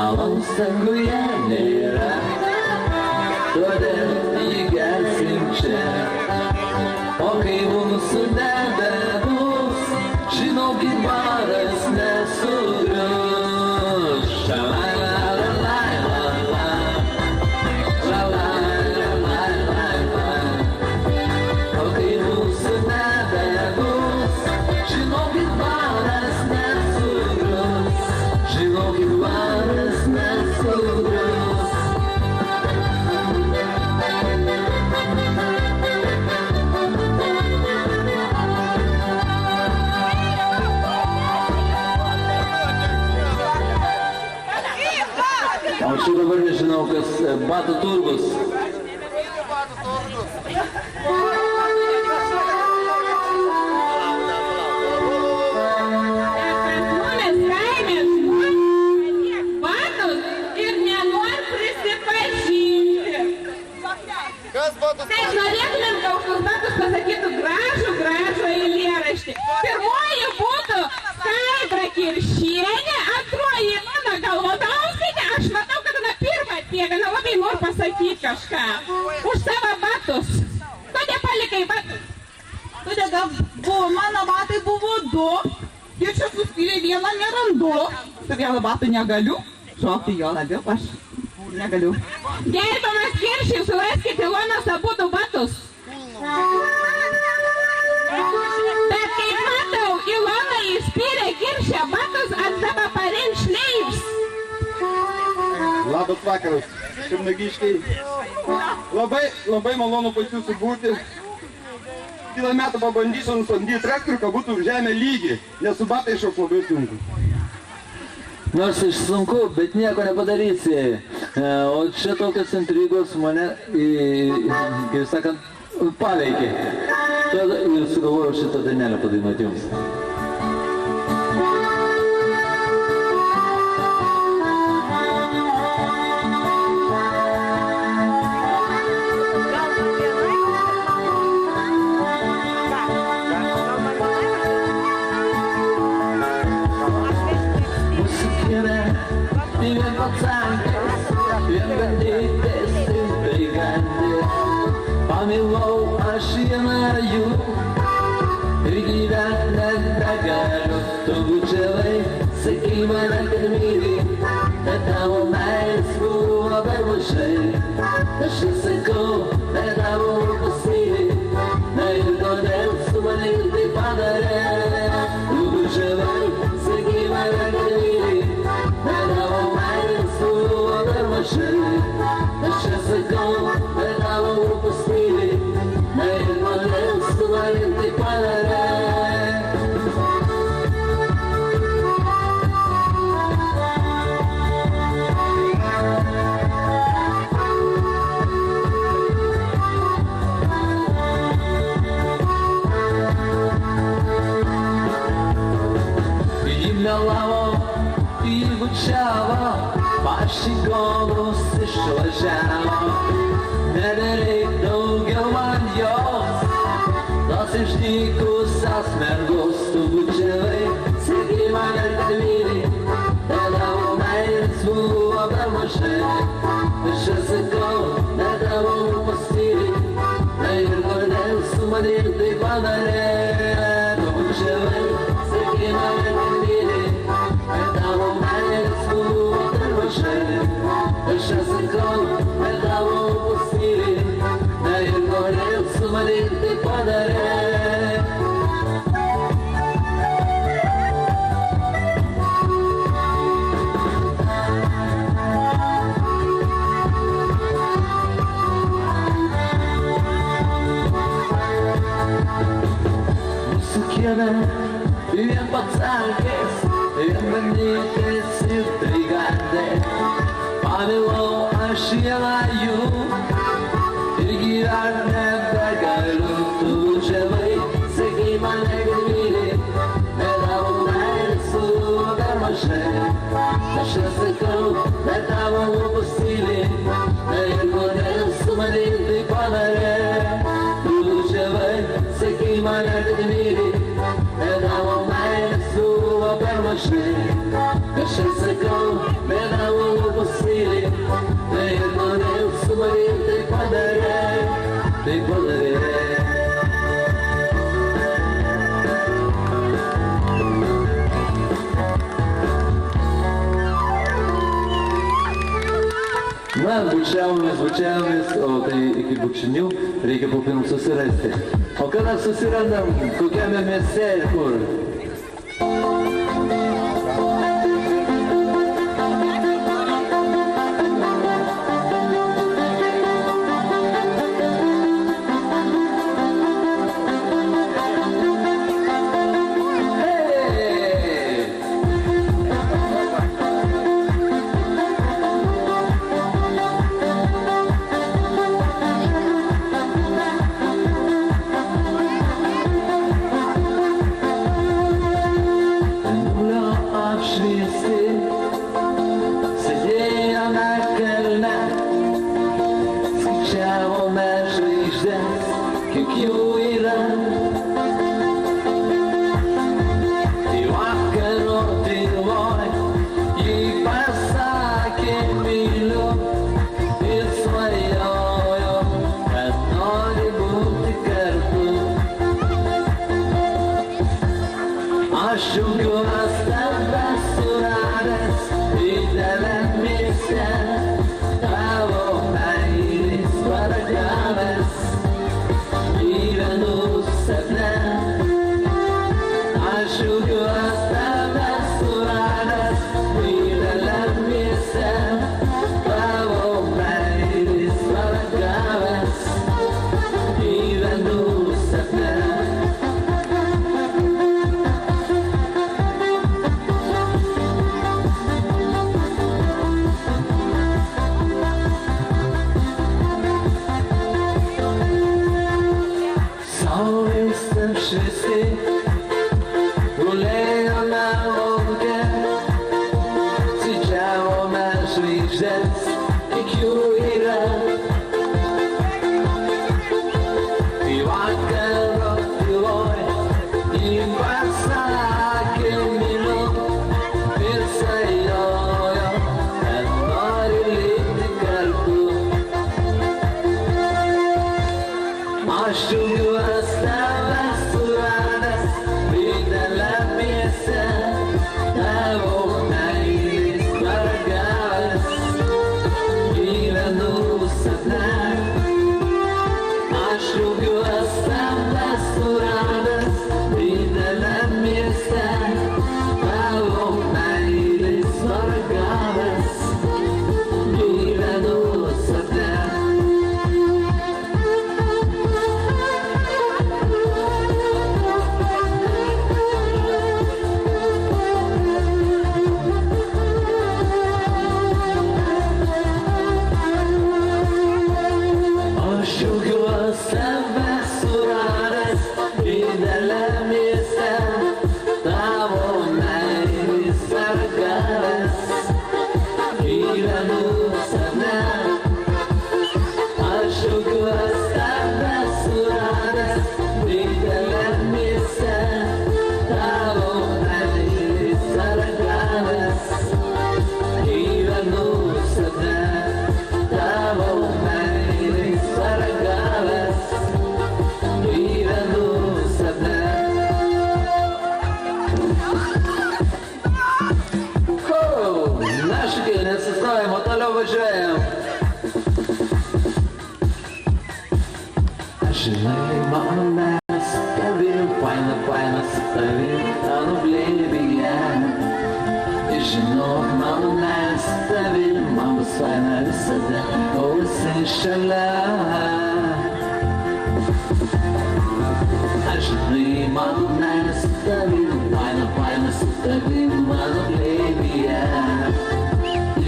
Alaus anguje nėra, todėl įgelsim čia. O kai mūsų nebebus, žinokit, baras nesugrius. Šalai-lai-lai-lai-lai, šalai-lai-lai-lai-lai, o kai mūsų nebebus, žinokit, baras nesugrius. Žinokit, baras nesugrius. O aš dabar nežinau, kas batų turgus. Žmonės kaime tiek batus ir nenori prisipažinti. Tai norėtumėm, kad už tos batus pasakytų gražų eilėraštį. Pirmoji būtų Skaidra Kiršienė, antroji Ilona Galvodauskienė. Aš matau, kad ana pirmą atbėga, labai noriu pasakyti kažką. Už savo batus. Tu nepalikai batus. Todėl buvo, mano batai buvo du. Ir čia suspyrė vieną nerandu. Su vienu batu negaliu. Šokti jo labiau aš negaliu. Gerbiamas Kiršiai, suraskite Ilonos abudu batus. Bet kaip matau, Ilona įspyrė Kiršę batus ant savo parenšleips. Labas vakaras, Šimnagiškiai. Labai malonu pas jūsų būti. Kitą metą pabandysiu nusandyti traktorių, kad būtų žemė lygi, nes su batai šoks labai sunku. Nors iš sunku, bet nieko nepadarysi. O čia tokios intrigos mane, kaip sakant, paveikė. Tada ir sugalvojau šitą dainelę padainuoti jums. Vien pacankės, vien bandytės ir brigandės. Pamilau aš vieną jų ir gyvent nebegaliu. Tu bučiavai, sakai mane, kad myli, bet tavo meilės buvo per mažai. Aš nesakau, bet tavo pasimyli, na ir kodėl su manim tai padarė. Tu bučiavai, sakai mane, kad myli, bet tavo meilės buvo per mažai. Aš nesakau, bet tavo pasimyli, na ir kodėl su manim tai padarė. Melavo, įbučiavo, pašigonus išvažiavo. Nebereik daugiau man jos, tos išdykusios mergos. Tu bučiavai, sakai mane, kad myli, bet tavo meilės buvo per mažai. Aš sakau, bet tavo pasimyli, na ir kodėl su manim tai padarė. Tu bučiavai, sakai mane, kad myli, bet tavo meilės buvo per mažai. Aš sakau, bet tavo pasimyli, na ir kodėl su manim tai padarė. Mūsų kieme vien pacankės, vien bandytės ir brigandės. Pamilau aš vieną jų ir gyvent nebegaliu, tu važiavai, sakei mane, kad myli, bet tavo meilės buvo per mažai. Aš nesakau, bet tavo lūpos tyli, tai kodėl su manim tai padarė. Tu važiavai, sakei mane, kad myli, bet tavo meilės buvo per mažai. Aš nesakau, bet tavo lūpos tyli, tai kodėl su manim tai padarė. Tai padarė. Na, bučiavomės, o tai iki bučinių reikia po pirmų susirasti. O kada susirandam, kokiame mieste ir kur?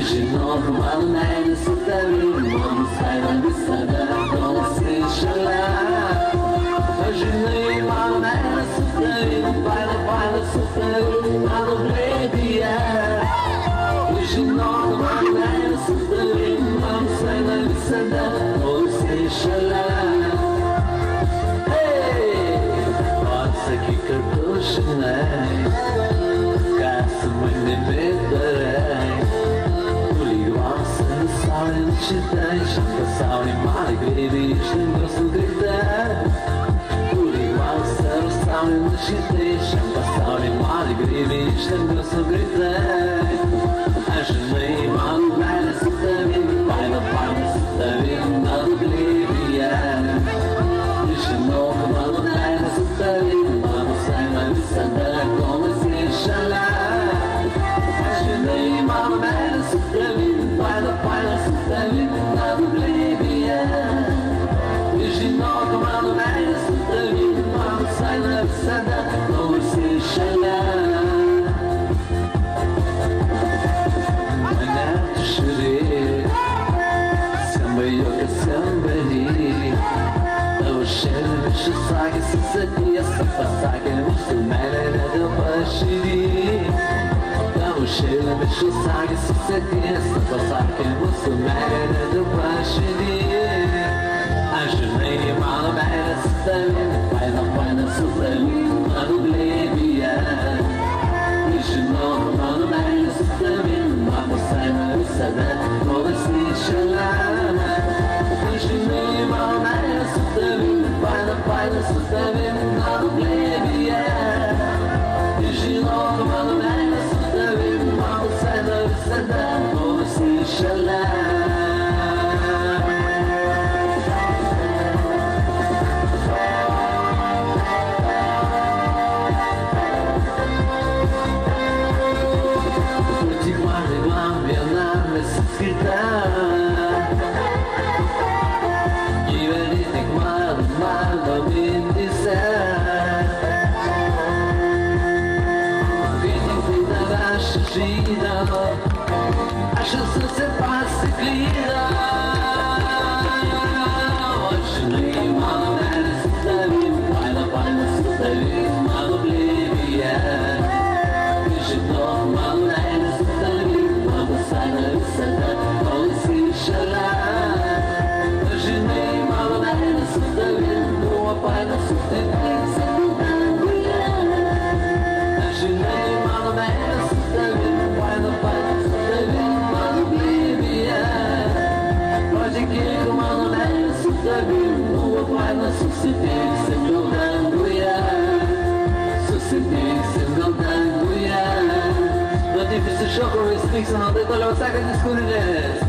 Žinok, man meilė su tavim, man visai visada, kol esi šitai šiam pasaulį man greitai išlengvos nukrita. Kūrai vasaros saulė nušitai šiam pasaulį man greitai išlengvos nukrita. Aš žinai, mano meilė su tavim, faina su tavim, mano glėbyje. Žinau, mano meilė su tavim, mano saima visada, kol esi šalia. Aš žinai, mano meilė su tavim, faina su tavim, mano glėbyje. Žinau, mano meilė su tavim, mano saima visada, kol esi šalia. Šis sakė, susitiesa, pasakė, mūsų meilė yra dėl paširį. Tavo šilmi šis sakė, susitiesa, pasakė, mūsų meilė yra dėl paširį. Aš žinai, mano meilė su tavim, faina su tavim, mano glėbyje. Žinau, mano meilė su tavim, mano saima visada, kol esi šalia. Žinai, mano meilė su tavim, faina su tavim, mano glėbyje. Žinau, mano meilė su tavim, mano saima visada, kol esi šalia. Gyveni tik mano mintyse. Kai tik tai tave aš žinau, aš esu pasiklydau. Aš žinai, mano meilė su tavim, faina su tavim, mano glėbyje. Žinau, mano meilė su tavim, mano saima visada, kol esi šalia. Žinai, mano meilė su tavim, buvo faina su tavim, sėdau danguje. Žinai, mano meilė su tavim, faina su tavim, mano glėbyje. Patikėk, mano meilė su tavim, buvo faina, susitiksim gal danguje. Susitiksim gal danguje. Nu taip išsišokau, įstiksim, o tai toliau sekantis kūrinys.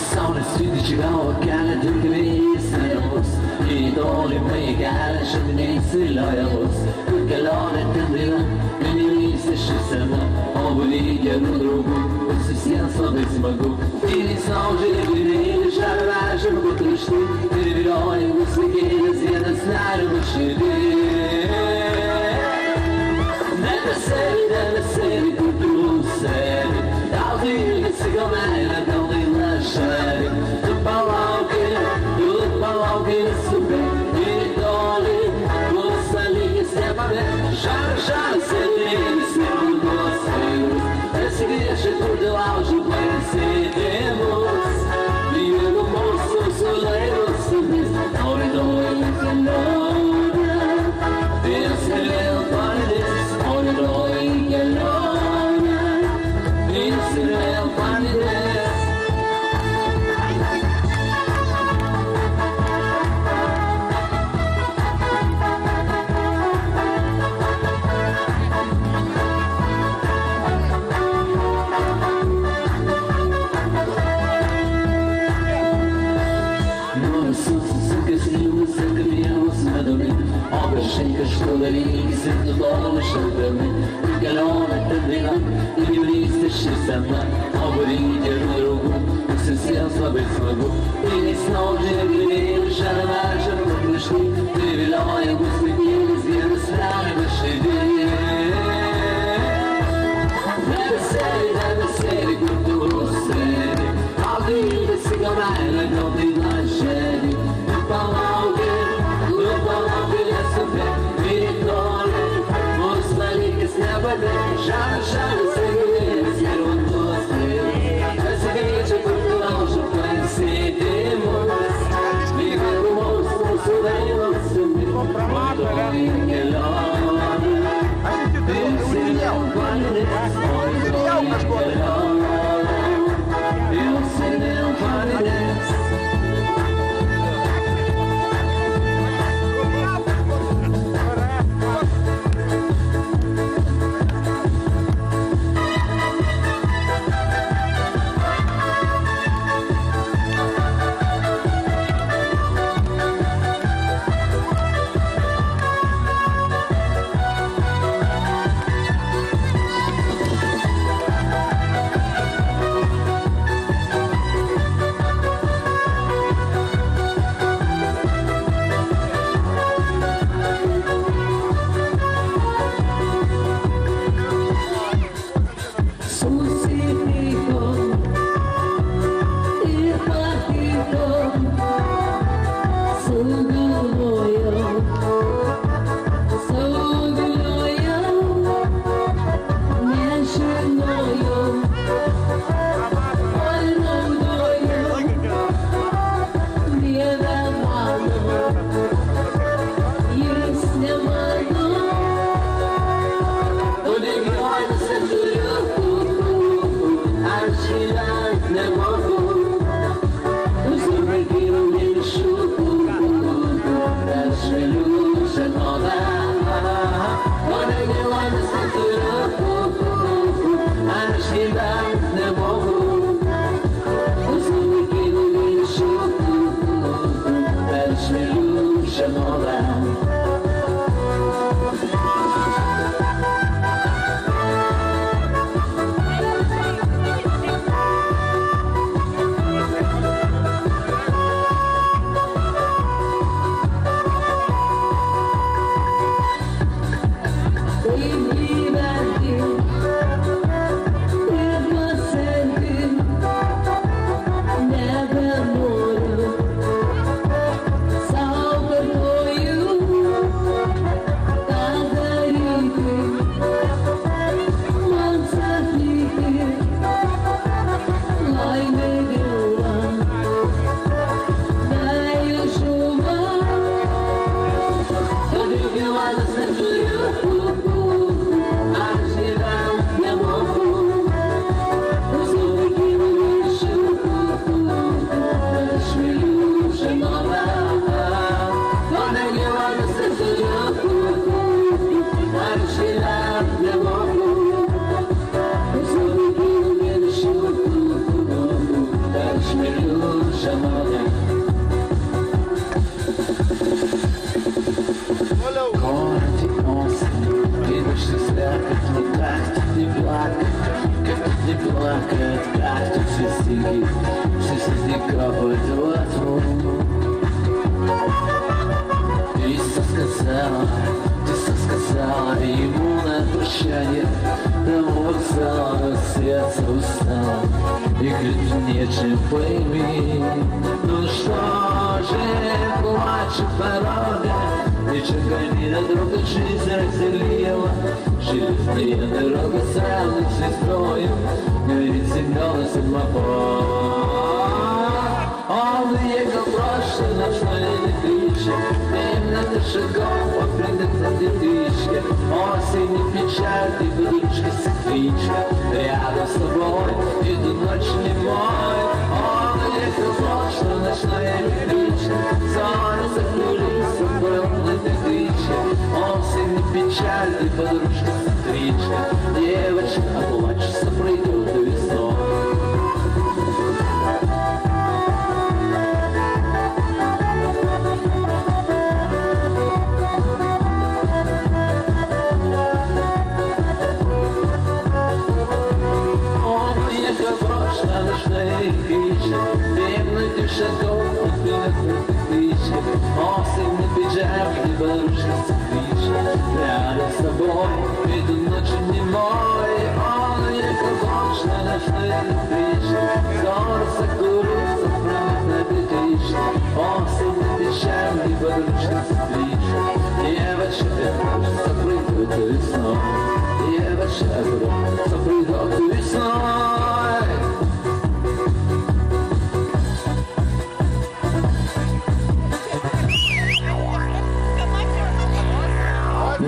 Saulės spindi galvą kelia dulkeliais nervus, į tolimai kelia šaltiniais įliojamus. Kur kelionė ten daina, kaimynystė šypsena, obuoliai gerų draugų, visiems labai smagu. Tyliai snaudžia įvairiai, žalia žirgų tušti, ir vilioja mus vaikėlis vienas nerimo širdį. Nebesėri, kur tu sėdi, tau tai ilgisi gal meilė, gal daina šari. Tu palauki, nesubėk, ir toli, mūsų lygis nepabėg. Žalia sėdėlis, nebudos vairus, nesigriešia, kur dėl laužų pasėdėmus. Jeigu mūsų sulairus sudės, nori kelionę, vis vėl palidės, nori kelionę, vis vėl palidės. O kažkai kažkur dalyks ir nutolų šaltami. Ir kelionė ten daina, ir jaunystė šypsena, obuoliai gerų draugų, visiems labai smagu. Tyliai snaudžia giliai, žalia žirgų tušti, tai vilioja mus vaikėlis vienas nerimo širdį. Nebesėri, kur tu sėdi, tau tai ilgisi gal meilė, gal daina šėdi. Ir palauki, nesubėk, ir toli, mūsų lygis nepabėg. Žalia sėdėlis, ir vanduos vairus, pasikeičia, kur tu laužų pasėdimus. Lygiai mūsų dainos,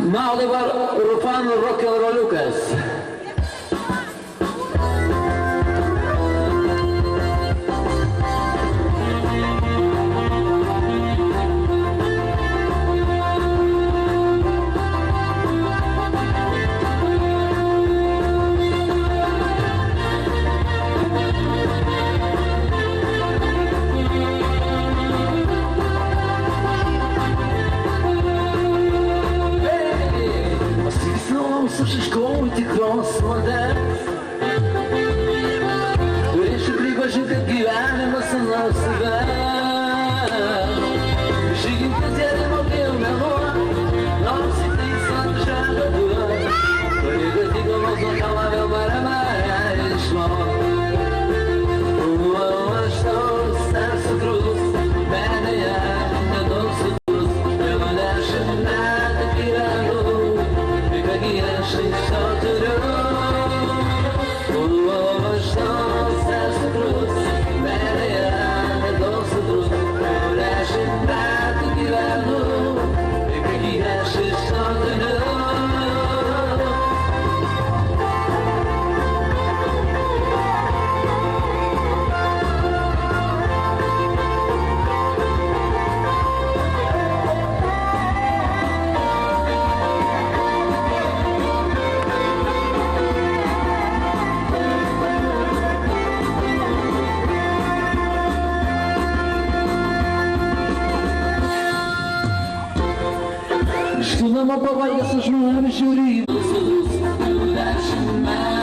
Na, o dabar Rufanų rokenroliukas. Sušiškau tikros moters. Turėčiau pripažinti, kad gyvenimas anau save. Išlyginti dėlį mokėjau meluoti, nors į teisant žemę duoti. Pareiga tik galvos nuo kalavio barabare išmokti. Aš tau stengsiu trūs, bet deja nedaug sutrūs. Jau 10 metų gyvenu. Aš to turiu, aš to stengsiu trūs, bet deja nedaug Štunama pavalgęs už mane žiūri į visus 10 metų.